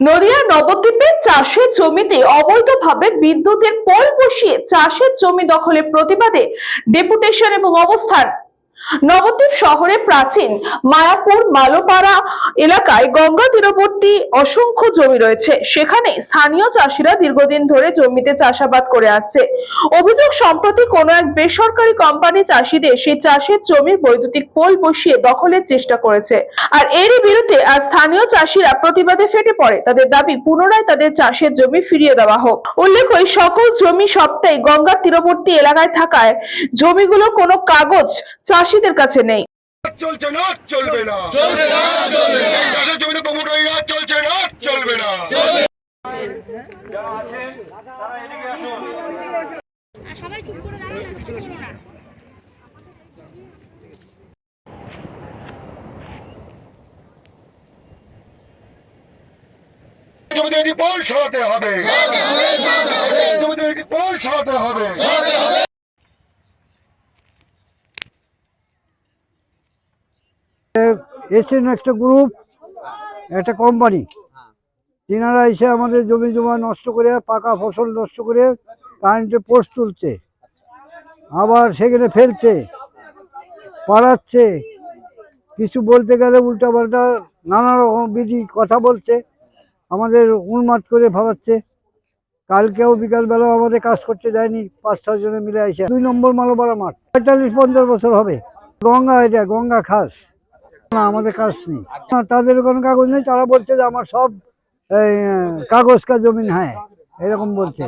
নদিয়ার নবদ্বীপে চাষের জমিতে অবৈধভাবে বিদ্যুতের পোল বসিয়ে চাষের জমি দখলের প্রতিবাদে ডেপুটেশন এবং অবস্থান। নবদ্বীপ শহরে প্রাচীন মায়াপুর মালোপাড়া এলাকায় গঙ্গা তীরবর্তী অসংখ্য জমি রয়েছে। সেখানে স্থানীয় চাষিরা দীর্ঘদিন ধরে জমিতে চাষাবাদ করে আসছে। অভিযোগ, সম্প্রতি কোনো এক বেসরকারি কোম্পানি চাষিদের সেই চাষের জমির বৈদ্যুতিক পোল বসিয়ে দখলের চেষ্টা করেছে। আর এরই বিরুদ্ধে আজ স্থানীয় চাষিরা প্রতিবাদে ফেটে পড়ে। তাদের দাবি পুনরায় তাদের চাষের জমি ফিরিয়ে দেওয়া হোক। উল্লেখ্য, এই সকল জমি সবটাই গঙ্গার তীরবর্তী এলাকায় থাকায় জমিগুলোর কোনো কাগজ চাষিদের কাছে নেই। চলছে না, চলবে না, চলবে না, চলবে না। চাষের জমিতে প্রমোটররা চলছে না, চলবে না। সবাই চুপ করে দাঁড়িয়ে আছে, কিছু না। জমিতে একটি পোল সরাতে হবে, জমিতে একটি পোল সরাতে হবে। এসেন একটা গ্রুপ, একটা কোম্পানি, তিনারা এসে আমাদের জমি জমা নষ্ট করে, পাকা ফসল নষ্ট করে কারেন্টের পোস্ট তুলছে, আবার সেখানে ফেলছে, পাড়াচ্ছে, কিছু বলতে গেলে উল্টাপাল্টা নানা রকম বিধি কথা বলছে, আমাদের উন্মাদ করে ভাবাচ্ছে। কালকেও বিকালবেলাও আমাদের কাজ করতে দেয়নি, 5-6 জনে মিলে এসে। 2 নম্বর মালোপাড়া মাঠ, 45-50 বছর হবে। গঙ্গা, এটা গঙ্গা খাস না, আমাদের কাজ নেই, তাদের কোনো কাগজ নেই। তারা বলছে যে আমার সব কাগজ কা জমিন, হ্যাঁ এরকম বলছে।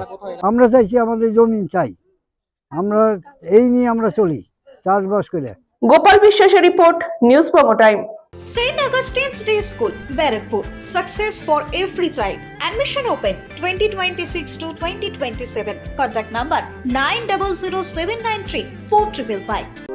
আমরা চাইছি আমাদের জমিন চাই, আমরা এই নিয়ে আমরা চলি চাষবাস করে। গোপাল বিশ্বাসের report, news promo time. St. Augustine's Day School, Barrackpur. Success for every child. Admission open 2026 to 2027. Contact number 900793 4555.